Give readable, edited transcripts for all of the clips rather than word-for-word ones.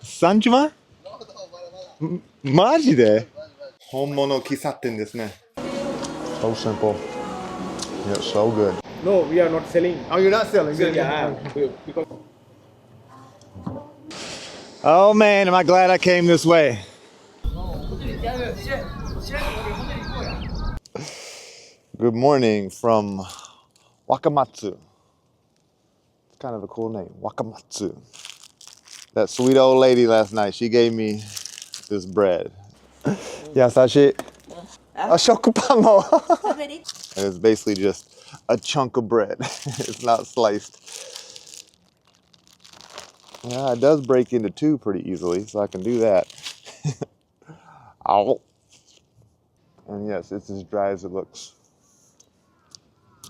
30万? マジで本物喫茶店ですね。So simple. Yeah, so good. No, we are not selling. Oh, you're not selling? So, yeah, because Oh man, am I glad I came this way. Good morning from Wakamatsu. It's kind of a cool name, Wakamatsu. That sweet old lady last night, she gave me this bread. Yasashi. A shokupan mo. It's basically just a chunk of bread. It's not sliced. Yeah, it does break into two pretty easily, so I can do that. Ow. And yes, it's as dry as it looks.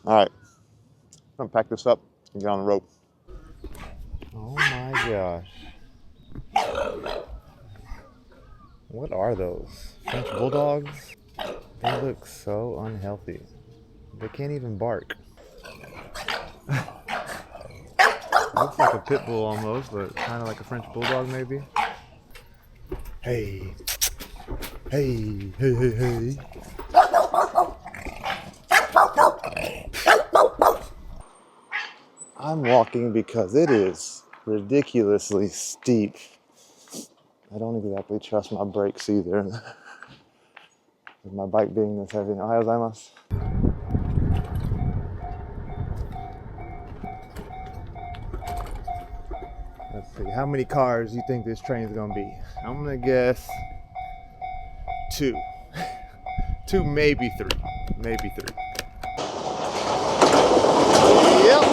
All right, I'm gonna pack this up and get on the rope. Oh my gosh. What are those? French bulldogs? They look so unhealthy. They can't even bark. Looks like a pit bull almost, but kind of like a French bulldog maybe. Hey. Hey, hey, hey, hey. I'm walking because it is ridiculously steep. I don't exactly trust my brakes either. With my bike being this heavy. Ohayou gozaimasu. Let's see, how many cars do you think this train is gonna be? I'm gonna guess 2. 2, maybe 3. Maybe 3. Yep.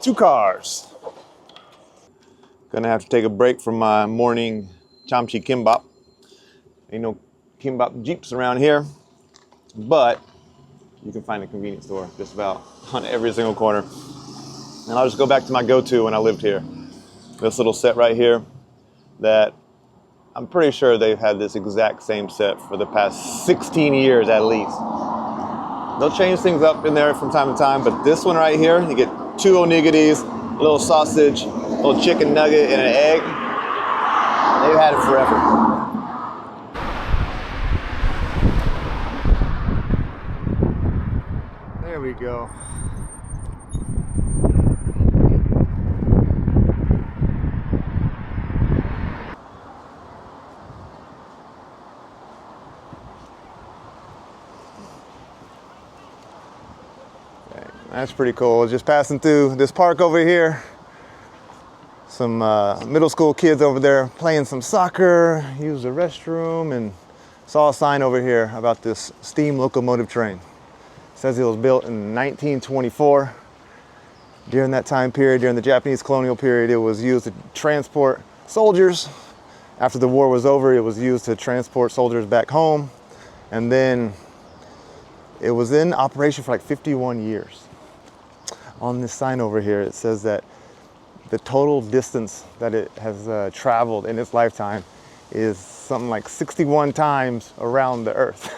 2 cars. Gonna have to take a break from my morning chamchi kimbap. Ain't no kimbap jeeps around here, but you can find a convenience store just about on every single corner. And I'll just go back to my go-to when I lived here. This little set right here that I'm pretty sure they've had this exact same set for the past 16 years at least. They'll change things up in there from time to time, but this one right here, you get 2 onigiris, a little sausage, a little chicken nugget, and an egg. They've had it forever. There we go. That's pretty cool. Just passing through this park over here. Some middle school kids over there playing some soccer, used the restroom, and saw a sign over here about this steam locomotive train. It says it was built in 1924. During that time period, during the Japanese colonial period, it was used to transport soldiers. After the war was over, it was used to transport soldiers back home. And then it was in operation for like 51 years. On this sign over here, it says that the total distance that it has traveled in its lifetime is something like 61 times around the earth.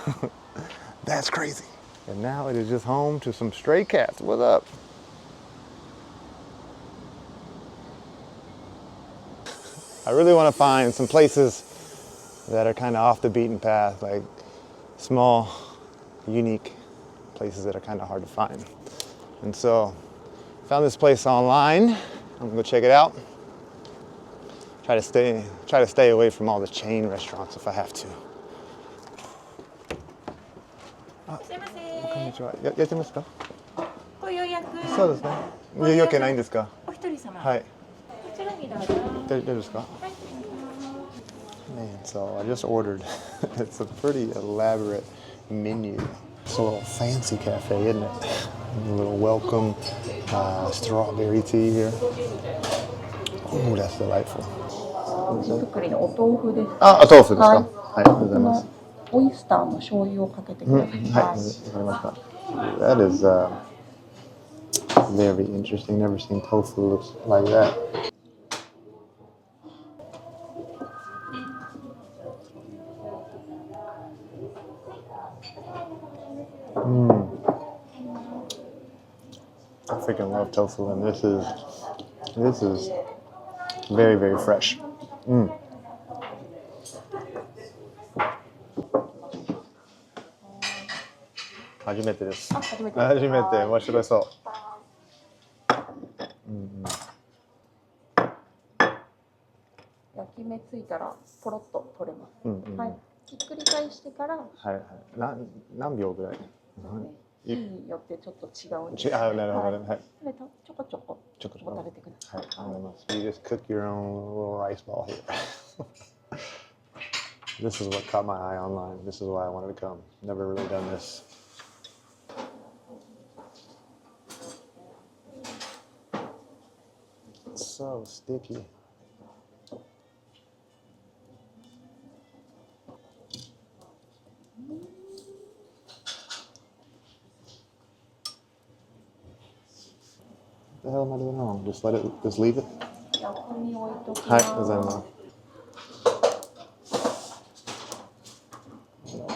That's crazy. And now it is just home to some stray cats. What up? I really want to find some places that are kind of off the beaten path, like small, unique places that are kind of hard to find. And so found this place online. I'm gonna go check it out. Try to stay away from all the chain restaurants if I have to. こんにちは。やってますか？ご予約。そうですね。ご予約ないんですか？お一人様。はい。こちらにどうぞ。大丈夫ですか？はい。Man, so I just ordered. It's a pretty elaborate menu. It's a little fancy cafe, isn't it? A little welcome strawberry tea here. Oh, that's delightful. 作りのお豆腐です。あ、お豆腐ですか。はい、ありがとうございます。オイスターの醤油をかけてください。はい、わかりました。That is very interesting. Never seen tofu looks like that. I freaking love tofu, and this is This is very, very fresh. Mm. 初めてです。初めて。面白そう。焼き目ついたらポロッと取れます。はい。ひっくり返してから。はいはい。何秒ぐらい？火によってちょっと違うんです。なるほどね。はい。ちょこちょこ食べてください。はい。ありがとうございます。You just cook your own little rice ball here. This is what caught my eye online. This is why I wanted to come. Never really done this. It's so sticky. What the hell am I doing wrong? Just leave it? 横に置いときます。はい、ありがとうございます。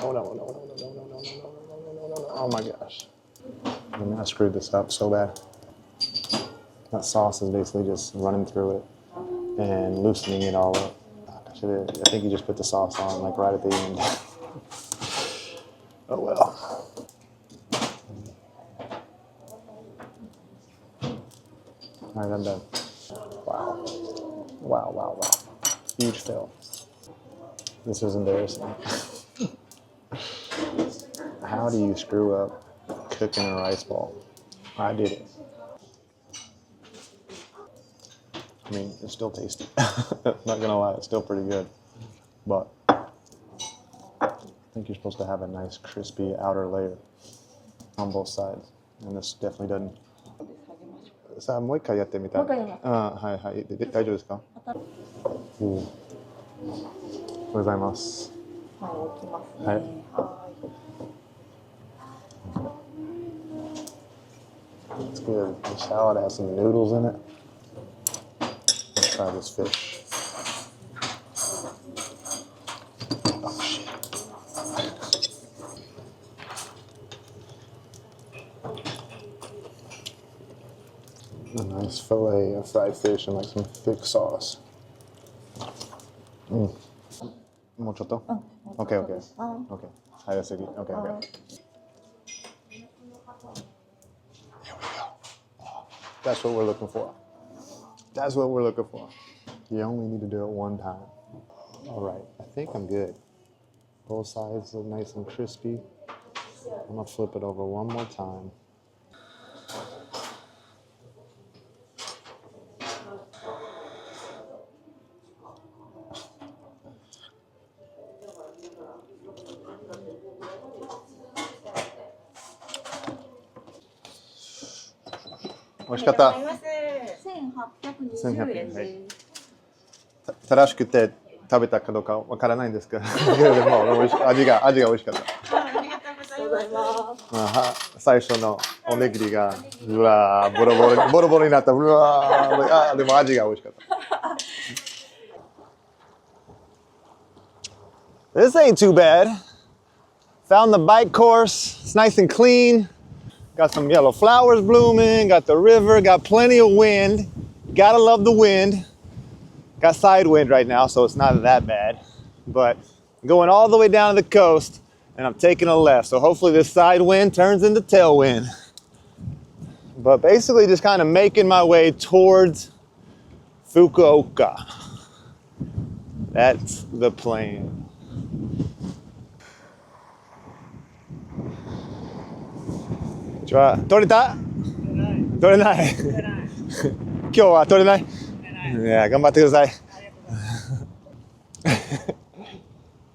Oh no, no, no, no, no, no, no, no, no, no, no, no. Oh my gosh. I screwed this up so bad. That sauce is basically just running through it and loosening it all up. I think you just put the sauce on like right at the end. Oh well. All right, I'm done. Wow. Wow, wow, wow. Huge fail. This is embarrassing. How do you screw up cooking a rice ball? I did it. I mean, it's still tasty. Not gonna lie, it's still pretty good. But I think you're supposed to have a nice crispy outer layer on both sides. And this definitely doesn't. さあ、もう一回やってみたい。もう一回やります。はいはい。大丈夫ですか？おはようございます。はい、置きますね。はい。It's good. The salad has some noodles in it. Let's try this fish. Oh shit. A nice fillet of fried fish and like some thick sauce. Mm. もうちょっと? Okay, okay. Okay. 早すぎ. Okay, okay. Here we go. That's what we're looking for. That's what we're looking for. You only need to do it one time. All right, I think I'm good. Both sides look nice and crispy. I'm gonna flip it over one more time. Oishikatta. 1820円です。正しくて食べたかどうかわからないんですけど、でも味が美味しかった。ありがとうございます。最初のおにぎりがうわーボロボロになった。うわーでも味が美味しかった。This ain't too bad. Found the bike course. It's nice and clean. Got some yellow flowers blooming, got the river, got plenty of wind. Gotta love the wind. Got side wind right now, so it's not that bad. But going all the way down to the coast, and I'm taking a left. So hopefully this side wind turns into tailwind. But basically just kind of making my way towards Fukuoka. That's the plan. Tori ta? Tori nai. Kyou wa tori nai? Yeah, ganbatte kudasai.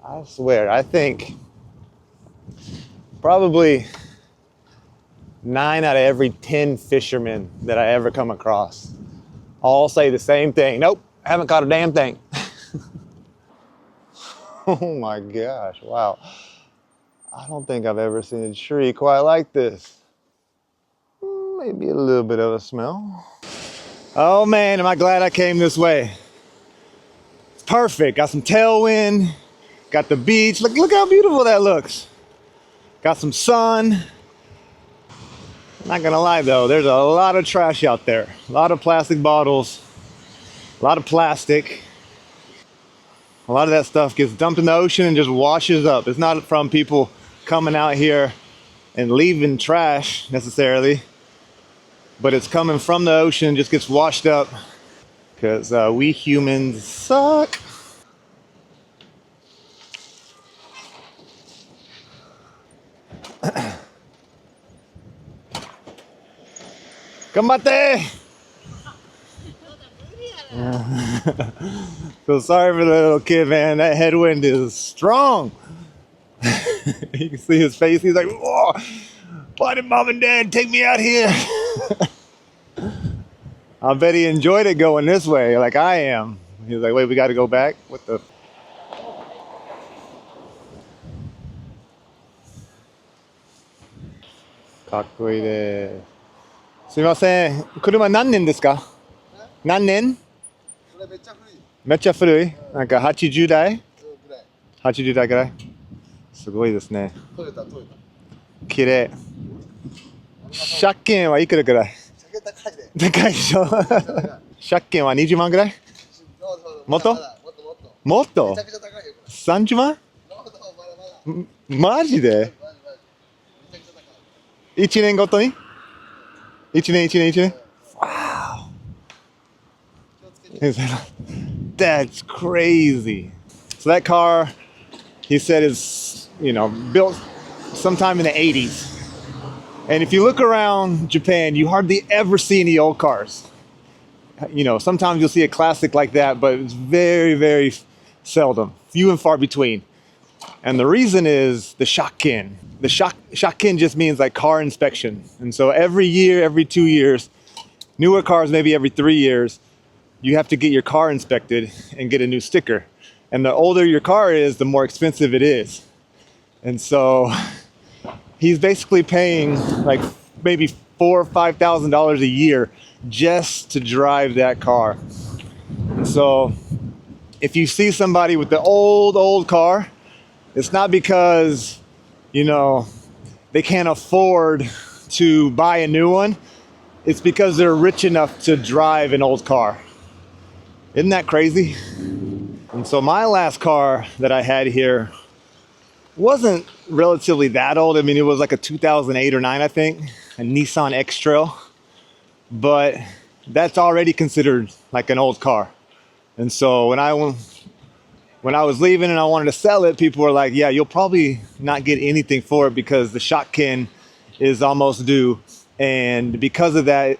I swear, I think probably 9 out of every 10 fishermen that I ever come across all say the same thing. Nope, I haven't caught a damn thing. Oh my gosh, wow. I don't think I've ever seen a tree quite like this. Maybe a little bit of a smell. Oh man, am I glad I came this way. It's perfect. Got some tailwind. Got the beach. Look how beautiful that looks. Got some sun. Not gonna lie though, there's a lot of trash out there. A lot of plastic bottles, a lot of plastic. A lot of that stuff gets dumped in the ocean and just washes up. It's not from people coming out here and leaving trash necessarily, but it's coming from the ocean, just gets washed up because we humans suck. Gambatte! So sorry for the little kid, man. That headwind is strong. You can see his face. He's like, "Whoa, why did mom and dad take me out here?" I bet he enjoyed it going this way, like I am. He was like, "Wait, we got to go back." What the? Kakkoi desu. すみません。車何年ですか？何年？これめっちゃ古い。めっちゃ古い。なんか80代？ぐらい。80代ぐらい。すごいですね。トヨタ、トヨタ。綺麗。借金はいくらぐらい？酒高いで。高いでしょ。借金は20万ぐらい？もっと？もっともっと。もっと？めちゃくちゃ高いよこれ。30万？まだまだ。マジで？マジマジ。めちゃくちゃ高い。1年ごとに？1年1年1年？ Wow. That's crazy. So that car, he said, is, built sometime in the 80s. And if you look around Japan, you hardly ever see any old cars. Sometimes you'll see a classic like that, but it's very, very seldom, few and far between. And the reason is the shakken. The shakken just means like car inspection. And so every year, every 2 years, newer cars maybe every 3 years, you have to get your car inspected and get a new sticker. And the older your car is, the more expensive it is. And so he's basically paying like maybe $4,000 or $5,000 a year just to drive that car. And so if you see somebody with the old car, it's not because, they can't afford to buy a new one. It's because they're rich enough to drive an old car. Isn't that crazy? And so my last car that I had here wasn't relatively that old. I mean, it was like a 2008 or 9, I think, a Nissan X-Trail. But that's already considered like an old car. And so when I was leaving and I wanted to sell it, people were like, yeah, you'll probably not get anything for it because the shakken is almost due. And because of that,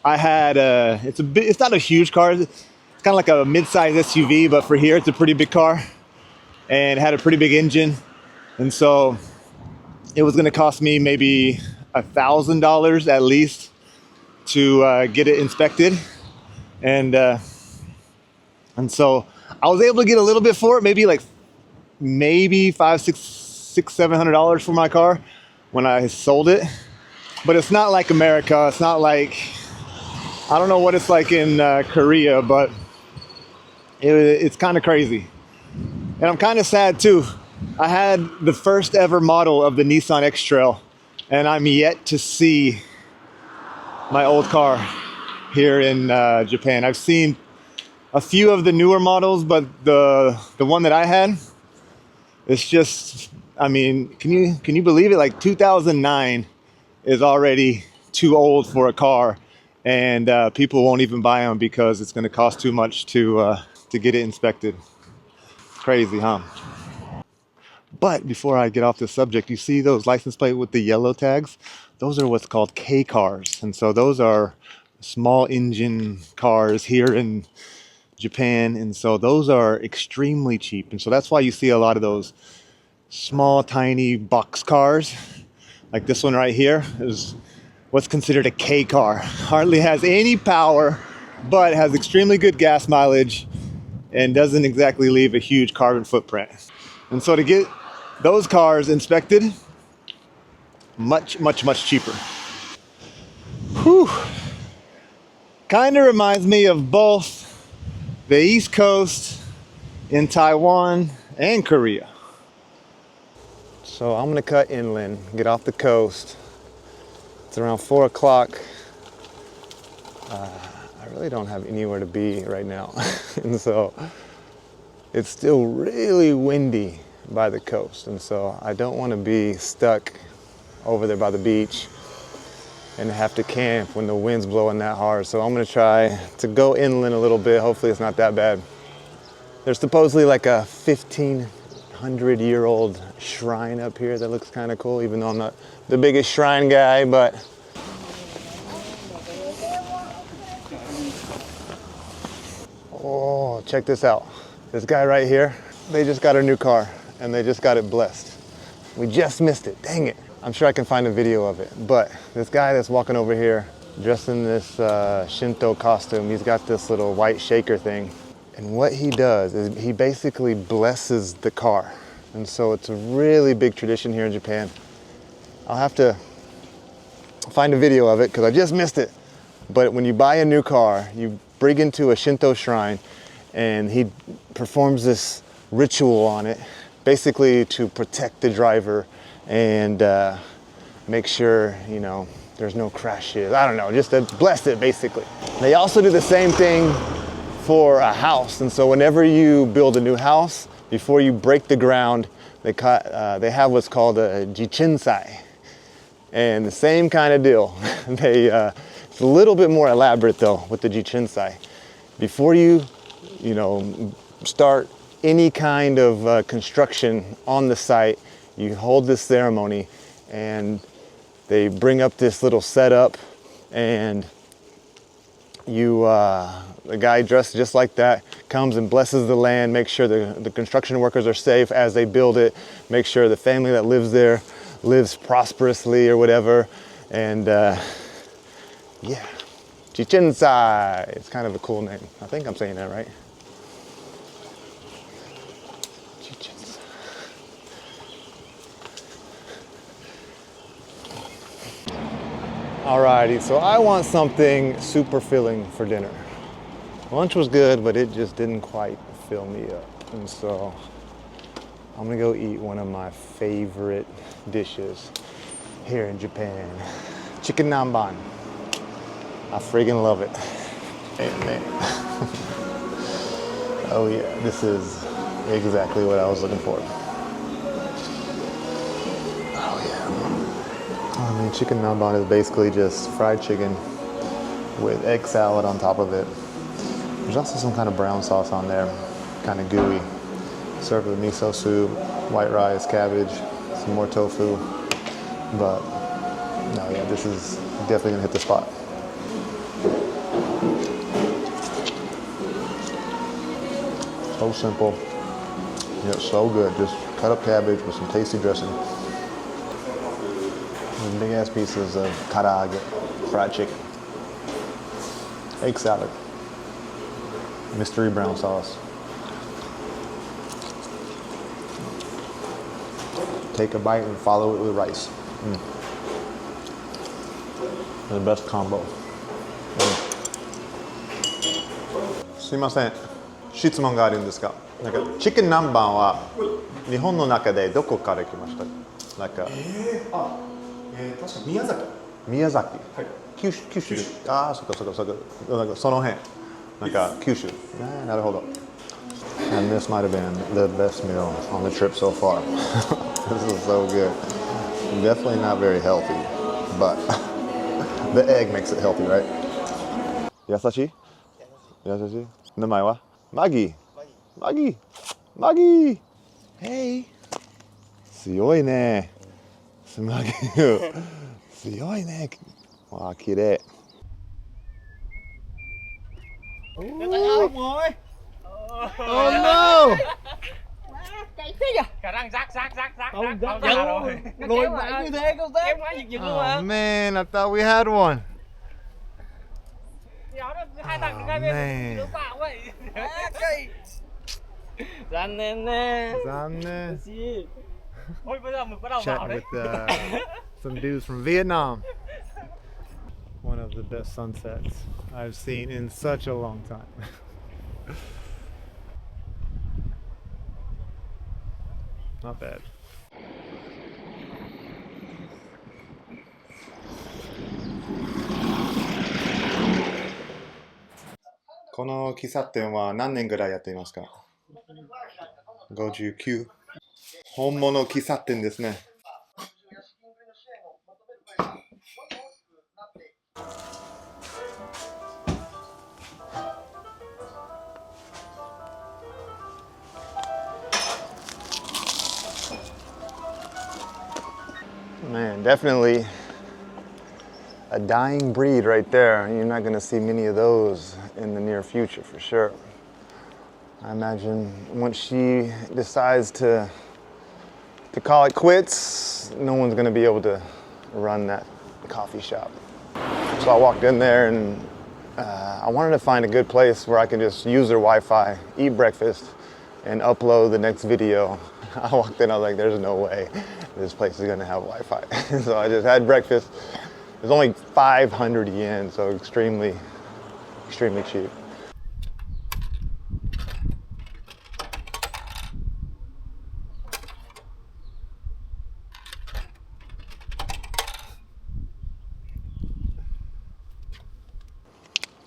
I had it's not a huge car. It's kind of like a mid-size SUV, but for here, it's a pretty big car and it had a pretty big engine. And so it was going to cost me maybe $1,000 at least to get it inspected. And so I was able to get a little bit for it, maybe $500, $700 for my car when I sold it. But it's not like America. It's not like, I don't know what it's like in Korea, but it's kind of crazy. And I'm kind of sad too. I had the first ever model of the Nissan X-Trail, and I'm yet to see my old car here in Japan. I've seen a few of the newer models, but the one that I had, it's just, I mean, can you believe it? Like 2009 is already too old for a car, and people won't even buy them because it's going to cost too much to get it inspected. Crazy, huh? But before I get off this subject, you see those license plates with the yellow tags? Those are what's called K cars. And so those are small engine cars here in Japan. And so those are extremely cheap. And so that's why you see a lot of those small, tiny box cars. Like this one right here is what's considered a K car. Hardly has any power, but has extremely good gas mileage and doesn't exactly leave a huge carbon footprint. And so to get those cars inspected, much, much, much cheaper. Whew. Kind of reminds me of both the East Coast in Taiwan and Korea. So I'm gonna cut inland, get off the coast, It's around 4 o'clock. I really don't have anywhere to be right now. And so it's still really windy by the coast. And so I don't want to be stuck over there by the beach and have to camp when the wind's blowing that hard. So I'm gonna try to go inland a little bit. Hopefully it's not that bad. There's supposedly like a 1,500-year-old shrine up here that looks kind of cool, even though I'm not the biggest shrine guy, but oh, check this out. This guy right here, they just got a new car and they just got it blessed. We just missed it, dang it. I'm sure I can find a video of it, but this guy that's walking over here dressed in this Shinto costume, he's got this little white shaker thing. And what he does is he basically blesses the car. And so it's a really big tradition here in Japan. I'll have to find a video of it because I just missed it. But when you buy a new car, you bring into a Shinto shrine and he performs this ritual on it, basically to protect the driver and make sure, you know, there's no crashes. I don't know, just to bless it basically. They also do the same thing for a house. And so whenever you build a new house, before you break the ground, they have what's called a jichinsai. And the same kind of deal. It's a little bit more elaborate though with the jichinsai. Before you start any kind of construction on the site, you hold this ceremony and they bring up this little setup and the guy dressed just like that comes and blesses the land, makes sure the construction workers are safe as they build it, make sure the family that lives there lives prosperously or whatever. And yeah, Chichinsai. It's kind of a cool name. I think I'm saying that right. Chichinsai. Alrighty, so I want something super filling for dinner. Lunch was good, but it just didn't quite fill me up. And so I'm gonna go eat one of my favorite dishes here in Japan. Chicken nanban. I friggin' love it. Amen. Oh yeah, this is exactly what I was looking for. Oh yeah. I mean, chicken nanban is basically just fried chicken with egg salad on top of it. There's also some kind of brown sauce on there, kind of gooey. Served with miso soup, white rice, cabbage, some more tofu. But no, yeah, this is definitely gonna hit the spot. So simple, yet so good. Just cut up cabbage with some tasty dressing. And big ass pieces of karaage, fried chicken. Egg salad. Mystery brown sauce. Take a bite and follow it with rice. The best combo. すいません。質問があるんですが、なんかチキン南蛮は日本の中でどこから来ました？なんか確か宮崎。宮崎。はい。九州。ああ、そっか。なんかその辺。なんか九州。なるほど。And this might have been the best meal on the trip so far. This is so good. Definitely not very healthy, but the egg makes it healthy, right? 優しい？優しい？名前は？マギー。Hey。強いね。マギー。強いね。わあ、綺麗。Oh no! Chạy thế nhỉ? Khả năng rác Không ra rồi. Ngồi mãi như thế không thế? Em quá giật luôn mà. Oh man, I thought we had one. Hai thằng ngay bên nước bạo vậy. Răn nè nè. Ôi bây giờ mực bắt đầu vào Chatting đấy. with some dudes from Vietnam. One of the best sunsets I've seen in such a long time. Not bad. この喫茶店は何年ぐらいやっていますか？59。本物喫茶店ですね。Man, definitely a dying breed right there. You're not going to see many of those in the near future for sure. I imagine once she decides to call it quits, no one's going to be able to run that coffee shop. So I walked in there and I wanted to find a good place where I can just use their Wi-Fi, eat breakfast, and upload the next video. I walked in, I was like, there's no way this place is gonna have Wi-Fi. So I just had breakfast. It was only 500 yen, so extremely cheap.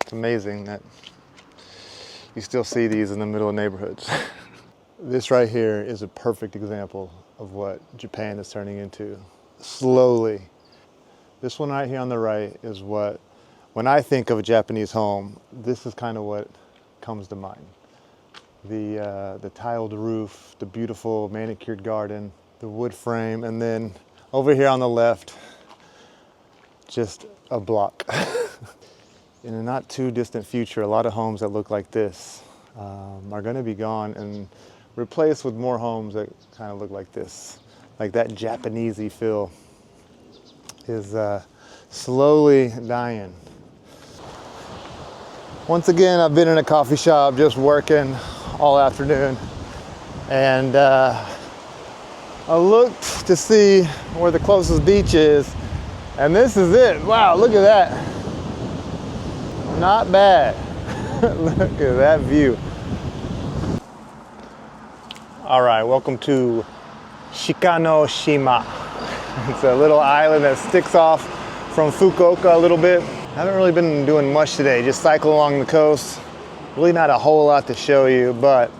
It's amazing that you still see these in the middle of neighborhoods. This right here is a perfect example of what Japan is turning into slowly. This one right here on the right is what, when I think of a Japanese home, this is kind of what comes to mind. The tiled roof, the beautiful manicured garden, the wood frame, and then over here on the left, just a block. In a not too distant future, a lot of homes that look like this are going to be gone and replaced with more homes that kind of look like this. Like that Japanesey feel is slowly dying. Once again, I've been in a coffee shop just working all afternoon, and I looked to see where the closest beach is, and this is it. Wow, look at that. Not bad. Look at that view. All right, welcome to Shikanoshima. It's a little island that sticks off from Fukuoka a little bit. I haven't really been doing much today, just cycle along the coast. Really not a whole lot to show you, but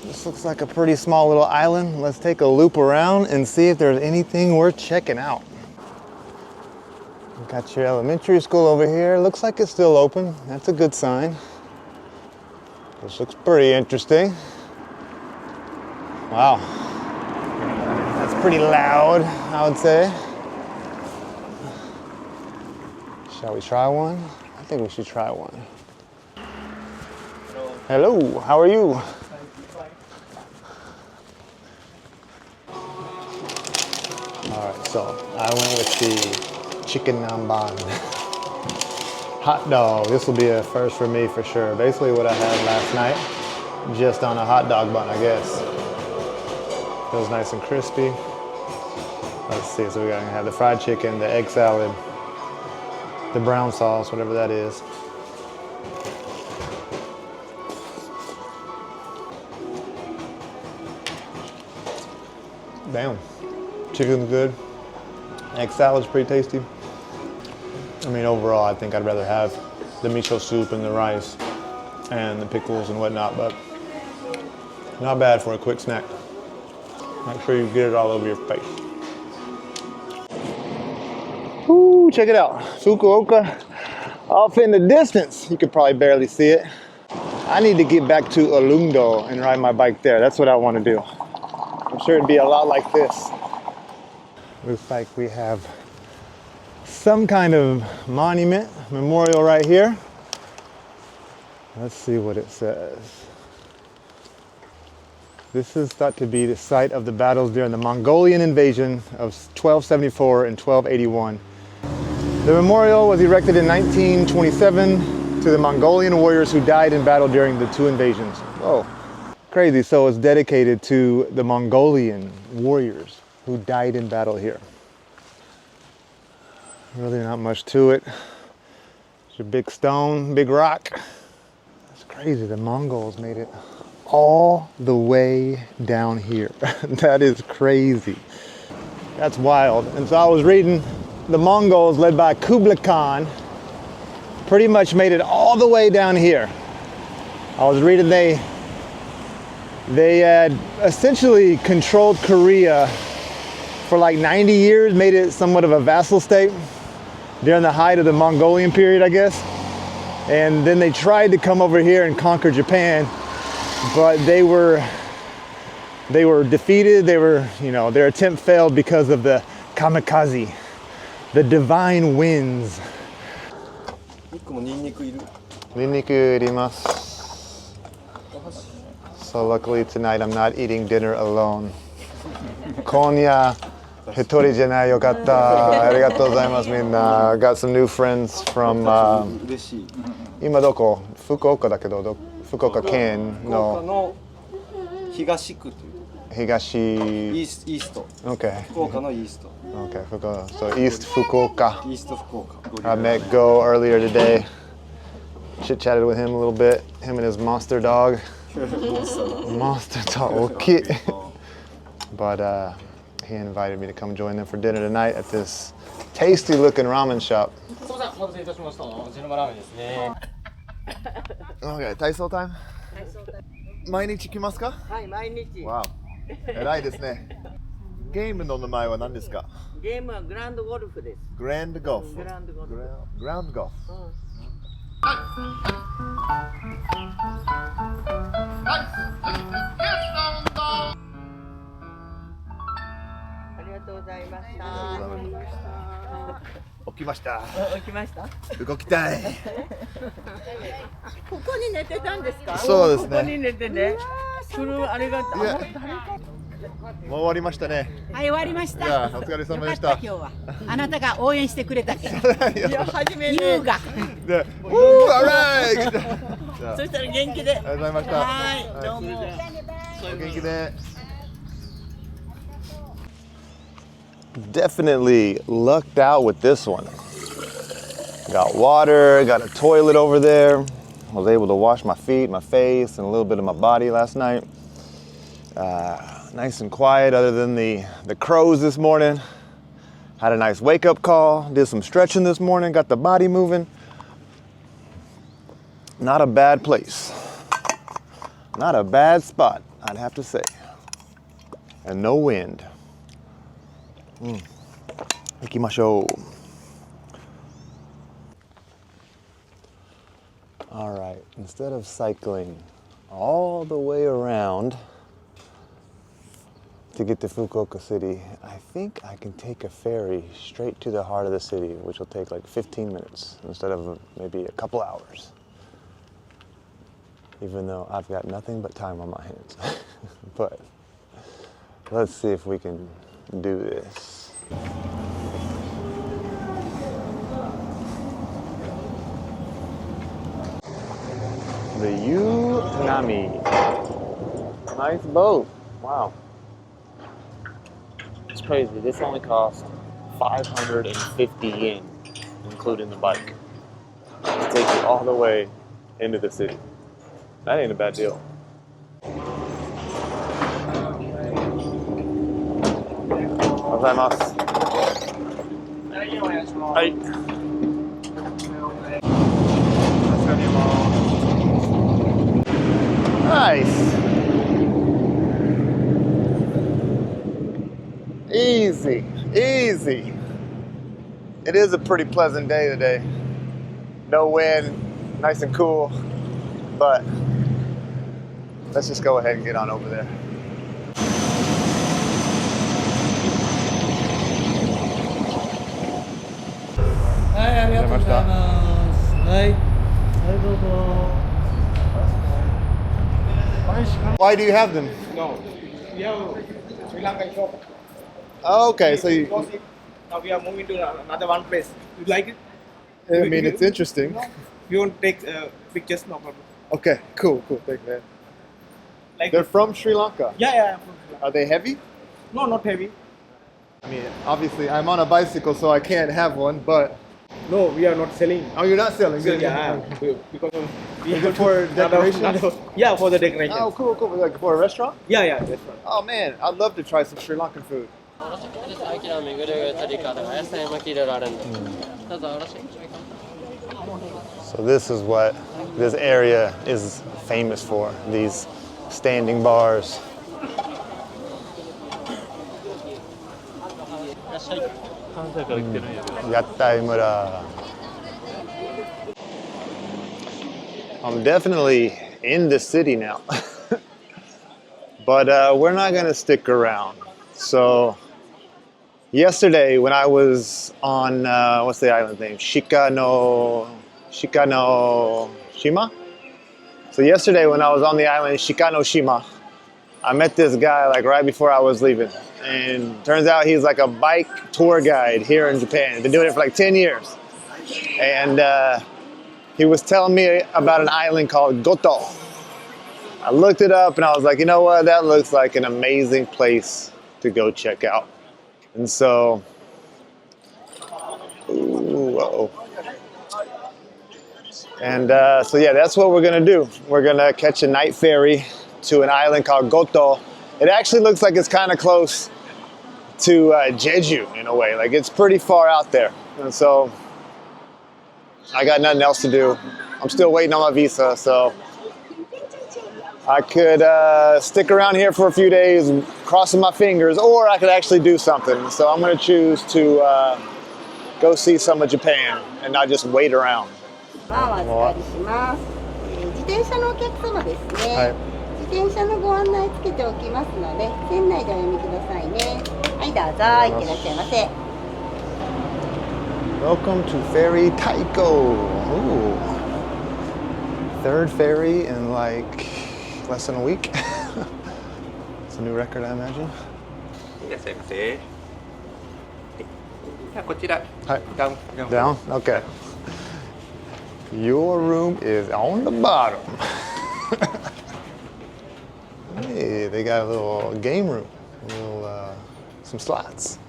this looks like a pretty small little island. Let's take a loop around and see if there's anything worth checking out. Got your elementary school over here. Looks like it's still open. That's a good sign. This looks pretty interesting. Wow. That's pretty loud, I would say. Shall we try one? I think we should try one. Hello, how are you? All right, so I went with the chicken nanban. Hot dog, this will be a first for me for sure. Basically what I had last night, just on a hot dog bun, I guess. Feels nice and crispy. Let's see, so we're gonna have the fried chicken, the egg salad, the brown sauce, whatever that is. Damn, chicken's good. Egg salad's pretty tasty. I mean, overall, I think I'd rather have the miso soup and the rice and the pickles and whatnot, but not bad for a quick snack. Make sure you get it all over your face. Ooh, check it out. Fukuoka, off in the distance. You could probably barely see it. I need to get back to Olundo and ride my bike there. That's what I want to do. I'm sure it'd be a lot like this. Looks like we have some kind of monument, memorial right here. Let's see what it says. This is thought to be the site of the battles during the Mongolian invasion of 1274 and 1281. The memorial was erected in 1927 to the Mongolian warriors who died in battle during the two invasions. Whoa, crazy. So it's dedicated to the Mongolian warriors who died in battle here. Really not much to it. It's a big stone, big rock. It's crazy, the Mongols made it all the way down here. That is crazy. That's wild. And so I was reading, the Mongols led by Kublai Khan pretty much made it all all the way down here. I was reading they had essentially controlled Korea for like 90 years, made it somewhat of a vassal state during the height of the Mongolian period, I guess. And then they tried to come over here and conquer Japan, but they were defeated. Their attempt failed because of the kamikaze, the divine winds. Ninniku irimasu. So luckily tonight I'm not eating dinner alone. Konya hitori janai yokatta. Arigatou gozaimasu minna. Got some new friends from 今どこ? Fukuoka だけど、Fukuoka県の東区という東イースト Okay. 福岡のイースト Okay, Fukuoka. So East Fukuoka. イースト福岡 I met Go earlier today. Chit-chatted with him a little bit. Him and his monster dog. Monster dog. Okay. But he invited me to come join them for dinner tonight at this tasty looking ramen shop. すみません、お待たせいたしました。ジェノマラーメンですね。Okay, 体操タイム? 毎日来ますか? はい、毎日。Wow. 偉いですね。ゲームの名前は何ですか? ゲームはグランドゴルフです。グランドゴルフ。グランドゴルフ。グランドゴルフ。ありがとうございました。起きました。起きました。動きたい。ここに寝てたんですか？そうですね。ここに寝てね。ありがとう。もう終わりましたね。はい、終わりました。いや、お疲れ様でした。よかった今日は。あなたが応援してくれたけど。いや、初めて。優が。で、オーライ。そしたら元気で。ありがとうございました。はい、どうも。お元気で。Definitely lucked out with this one. Got water, got a toilet over there. I was able to wash my feet, my face, and a little bit of my body last night. Nice and quiet other than the crows this morning. Had a nice wake-up call, did some stretching this morning, got the body moving. Not a bad place. Not a bad spot, I'd have to say. And no wind. 行きましょう。All right, instead of cycling all the way around to get to Fukuoka City, I think I can take a ferry straight to the heart of the city, which will take like 15 minutes instead of maybe a couple hours. Even though I've got nothing but time on my hands. But let's see if we can do this. The Yunami. Nice boat. Wow. It's crazy. This only cost 550 yen, including the bike. To take you all the way into the city. That ain't a bad deal. Hi. Nice. Easy, easy. It is a pretty pleasant day today. No wind, nice and cool, but let's just go ahead and get on over there. Why do you have them? No, we have Sri Lankan shop. Oh, okay, so you. Now we are moving to another one place. You like it? I mean, it's interesting. You want to take pictures? No problem. Okay, cool, thank you, man. Like They're from Sri Lanka. yeah. From Sri Lanka. Are they heavy? No, not heavy. I mean, obviously, I'm on a bicycle, so I can't have one, but. No, we are not selling. Oh, you're not selling? So, Good. yeah, because we Is it for decoration? Yeah, for the decoration. Oh, cool. Like for a restaurant? Yeah, that's right. Oh, man, I'd love to try some Sri Lankan food. 秋の巡る取り方が野菜もいろいろあるんで、どうぞよろしいでしょうか。So this is what this area is famous for, these standing bars. Yattai Mura. I'm definitely in the city now. But we're not gonna stick around. So yesterday when I was on, what's the island name? Shikanoshima? So yesterday when I was on the island Shikanoshima, I met this guy like right before I was leaving. And turns out he's like a bike tour guide here in Japan. He's been doing it for like 10 years. And he was telling me about an island called Goto. I looked it up and I was like, you know what? That looks like an amazing place to go check out. And so, And so yeah, that's what we're gonna do. We're gonna catch a night ferry to an island called Goto. It actually looks like it's kind of close to Jeju in a way. Like it's pretty far out there. And so I got nothing else to do. I'm still waiting on my visa, so I could stick around here for a few days, crossing my fingers, or I could actually do something. So I'm gonna choose to go see some of Japan and not just wait around. お預かりします。自転車のお客様ですね。はい。自転車のご案内つけておきますので、船内でお読みくださいね。はい、どうぞ、いってらっしゃいませ。Welcome to Ferry Taiko. Ooh. Third ferry in like less than a week. It's a new record, I imagine. いらっしゃいませ。はい。じゃあこちら。はい。Down. Down? Okay. Your room is on the bottom. Hey, they got a little game room, a little, some slots.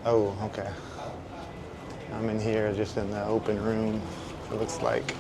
Oh, okay. I'm in here just in the open room, it looks like.